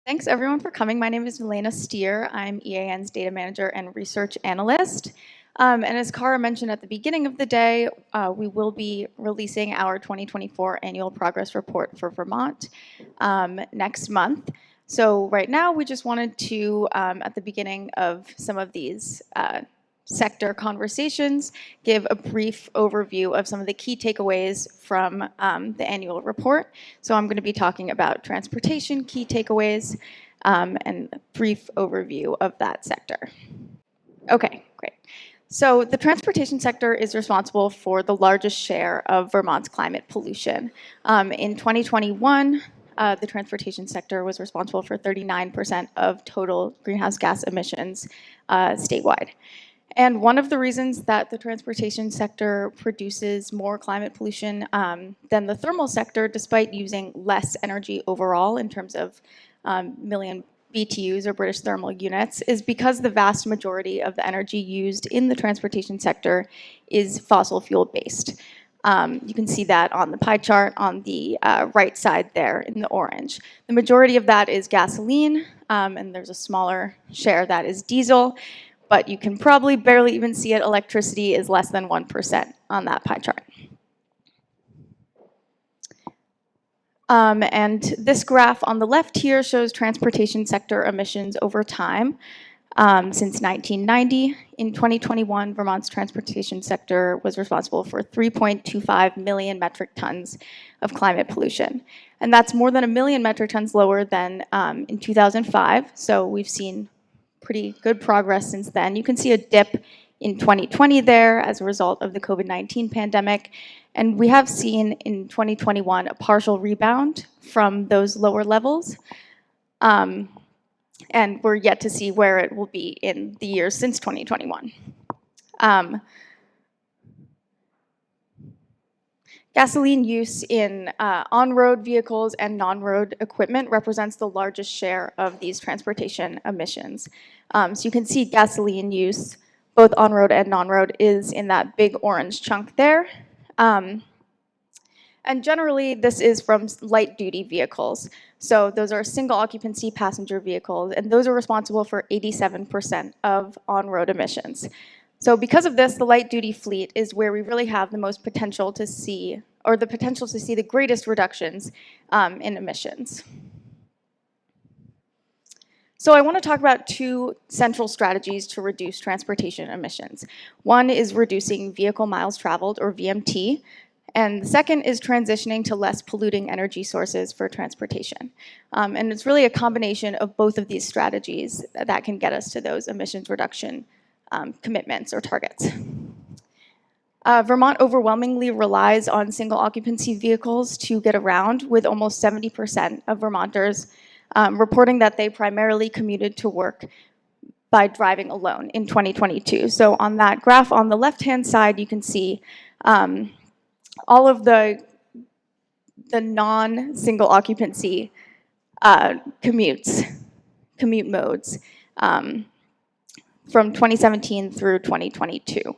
Thanks everyone for coming. My name is Elena Steer. I'm EAN's data manager and research analyst. And as Cara mentioned at the beginning of the day, we will be releasing our 2024 annual progress report for Vermont next month. So right now we just wanted to, at the beginning of some of these sector conversations, give a brief overview of some of the key takeaways from the annual report. So I'm going to be talking about transportation key takeaways and a brief overview of that sector. Okay, great. So the transportation sector is responsible for the largest share of Vermont's climate pollution. In 2021, the transportation sector was responsible for 39% of total greenhouse gas emissions statewide. And one of the reasons that the transportation sector produces more climate pollution than the thermal sector, despite using less energy overall in terms of million BTUs or British thermal units, is because the vast majority of the energy used in the transportation sector is fossil fuel based. You can see that on the pie chart on the right side there in the orange. The majority of that is gasoline, and there's a smaller share that is diesel. But you can probably barely even see it. Electricity is less than 1% on that pie chart. And this graph on the left here shows transportation sector emissions over time since 1990. In 2021, Vermont's transportation sector was responsible for 3.25 million metric tons of climate pollution. And that's more than 1 million metric tons lower than in 2005. So we've seen pretty good progress since then. You can see a dip in 2020 there as a result of the COVID-19 pandemic. And we have seen in 2021 a partial rebound from those lower levels. And we're yet to see where it will be in the years since 2021. Gasoline use in on-road vehicles and non-road equipment represents the largest share of these transportation emissions. So you can see gasoline use, both on-road and non-road, is in that big orange chunk there. And generally, this is from light-duty vehicles. So those are single occupancy passenger vehicles, and those are responsible for 87% of on-road emissions. So because of this, the light-duty fleet is where we really have the most potential to see, or the potential to see the greatest reductions in emissions. So I want to talk about two central strategies to reduce transportation emissions. One is reducing vehicle miles traveled, or VMT, and the second is transitioning to less polluting energy sources for transportation. And it's really a combination of both of these strategies that can get us to those emissions reduction commitments or targets. Vermont overwhelmingly relies on single occupancy vehicles to get around, with almost 70% of Vermonters reporting that they primarily commuted to work by driving alone in 2022. So on that graph on the left-hand side, you can see all of the non-single occupancy commute modes from 2017 through 2022.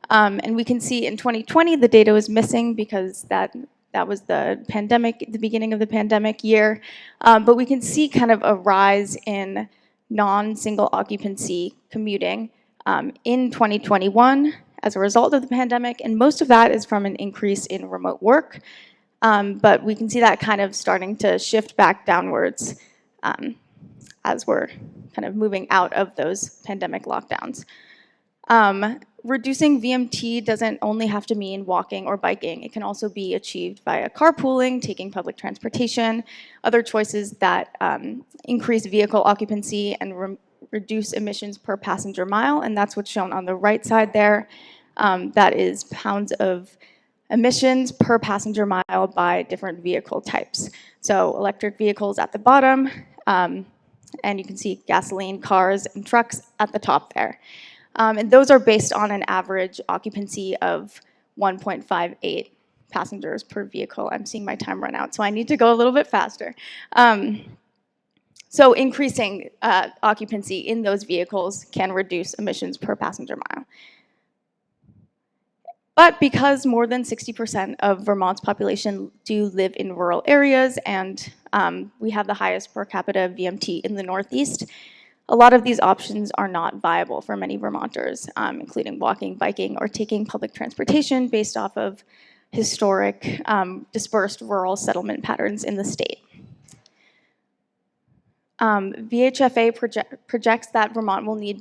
And we can see in 2020, the data was missing because that was the pandemic, the beginning of the pandemic year. But we can see kind of a rise in non-single occupancy commuting in 2021 as a result of the pandemic. And most of that is from an increase in remote work. But we can see that kind of starting to shift back downwards as we're kind of moving out of those pandemic lockdowns. Reducing VMT doesn't only have to mean walking or biking. It can also be achieved via carpooling, taking public transportation, other choices that increase vehicle occupancy and reduce emissions per passenger mile, and that's what's shown on the right side there. That is pounds of emissions per passenger mile by different vehicle types. So electric vehicles at the bottom, and you can see gasoline, cars, and trucks at the top there. And those are based on an average occupancy of 1.58 passengers per vehicle. I'm seeing my time run out, so I need to go a little bit faster. So increasing occupancy in those vehicles can reduce emissions per passenger mile. But because more than 60% of Vermont's population do live in rural areas, and we have the highest per capita VMT in the Northeast, a lot of these options are not viable for many Vermonters, including walking, biking, or taking public transportation based off of historic dispersed rural settlement patterns in the state. VHFA projects that Vermont will need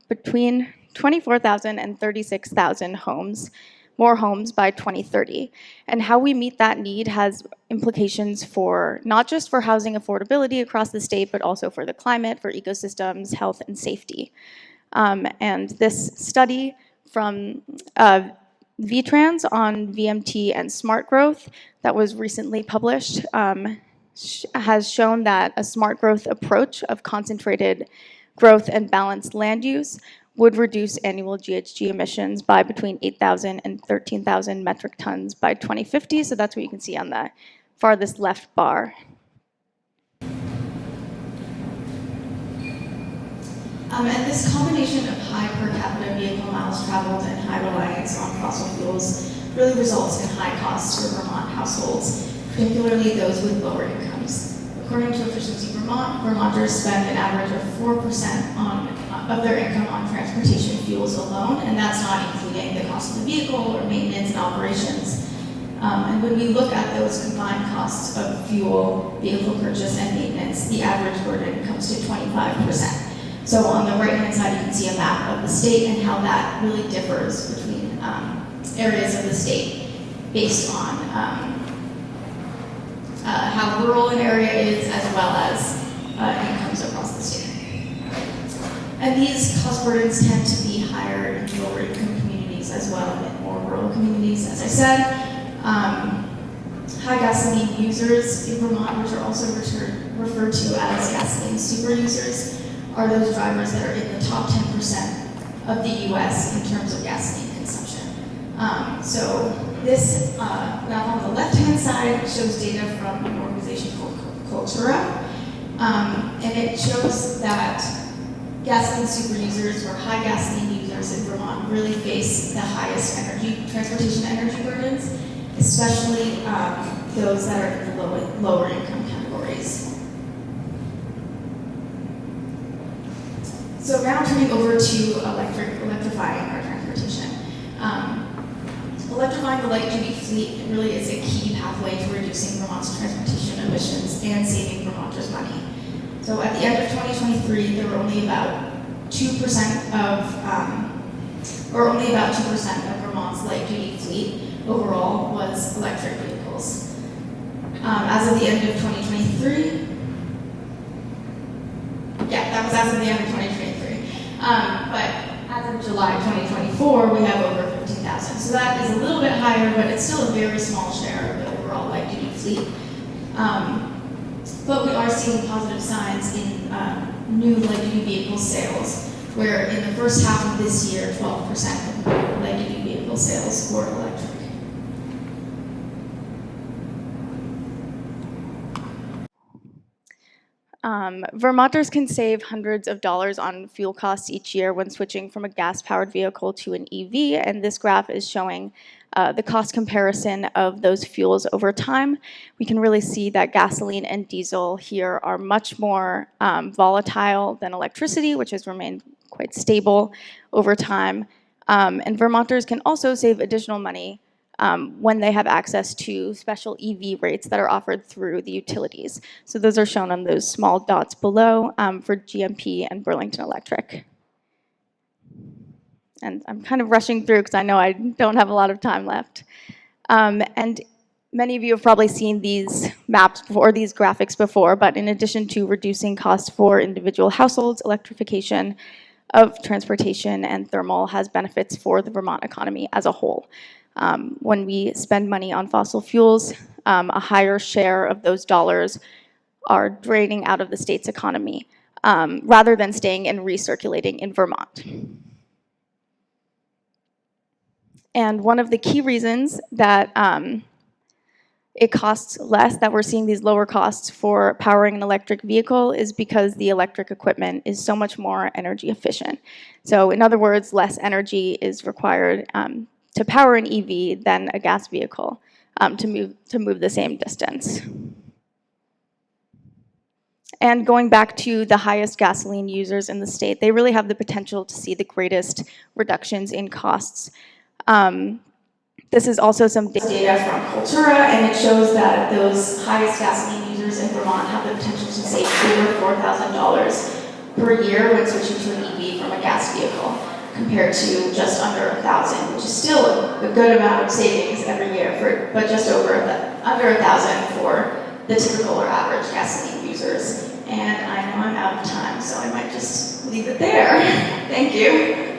between 24,000 and 36,000 homes, more homes by 2030. And how we meet that need has implications for not just for housing affordability across the state, but also for the climate, for ecosystems, health, and safety. And this study from VTrans on VMT and smart growth that was recently published has shown that a smart growth approach of concentrated growth and balanced land use would reduce annual GHG emissions by between 8,000 and 13,000 metric tons by 2050. So that's what you can see on the farthest left bar. And this combination of high per capita vehicle miles traveled and high reliance on fossil fuels really results in high costs for Vermont households, particularly those with lower incomes. According to Efficiency Vermont, Vermonters spend an average of 4% of their income on transportation fuels alone, and that's not including the cost of the vehicle or maintenance and operations. And when we look at those combined costs of fuel, vehicle purchase, and maintenance, the average burden comes to 25%. So on the right-hand side, you can see a map of the state and how that really differs between areas of the state based on how rural an area is, as well as incomes across the state. And these cost burdens tend to be higher in lower income communities as well, and more rural communities, as I said. High gasoline users in Vermont, which are also referred to as gasoline super users, are those drivers that are in the top 10% of the US in terms of gasoline consumption. So this graph on the left-hand side shows data from an organization called Cultura, and it shows that gasoline super users or high gasoline users in Vermont really face the highest transportation energy burdens, especially those that are in the lower income categories. So now turning over to electrifying our transportation. Electrifying the light-duty fleet really is a key pathway to reducing Vermont's transportation emissions and saving Vermonters money. So at the end of 2023, there were only about 2% of Vermont's light-duty fleet overall was electric vehicles. As of the end of 2023, that was as of the end of 2023. But as of July 2024, we have over 15,000. So that is a little bit higher, but it's still a very small share of the overall light-duty fleet. But we are seeing positive signs in new light-duty vehicle sales, where in the first half of this year, 12% of light-duty vehicle sales were electric. Vermonters can save hundreds of dollars on fuel costs each year when switching from a gas-powered vehicle to an EV, and this graph is showing the cost comparison of those fuels over time. We can really see that gasoline and diesel here are much more volatile than electricity, which has remained quite stable over time. And Vermonters can also save additional money when they have access to special EV rates that are offered through the utilities. So those are shown on those small dots below for GMP and Burlington Electric. And I'm kind of rushing through because I know I don't have a lot of time left. And many of you have probably seen these maps or these graphics before, but in addition to reducing costs for individual households, electrification of transportation and thermal has benefits for the Vermont economy as a whole. When we spend money on fossil fuels, a higher share of those dollars are draining out of the state's economy rather than staying and recirculating in Vermont. And one of the key reasons that it costs less, that we're seeing these lower costs for powering an electric vehicle, is because the electric equipment is so much more energy efficient. So in other words, less energy is required to power an EV than a gas vehicle to move the same distance. And going back to the highest gasoline users in the state, they really have the potential to see the greatest reductions in costs. This is also some data from Cultura, and it shows that those highest gasoline users in Vermont have the potential to save over $4,000 per year when switching to an EV from a gas vehicle, compared to just under $1,000, which is still a good amount of savings every year, but just under $1,000 for the typical or average gasoline users. And I know I'm out of time, so I might just leave it there. Thank you.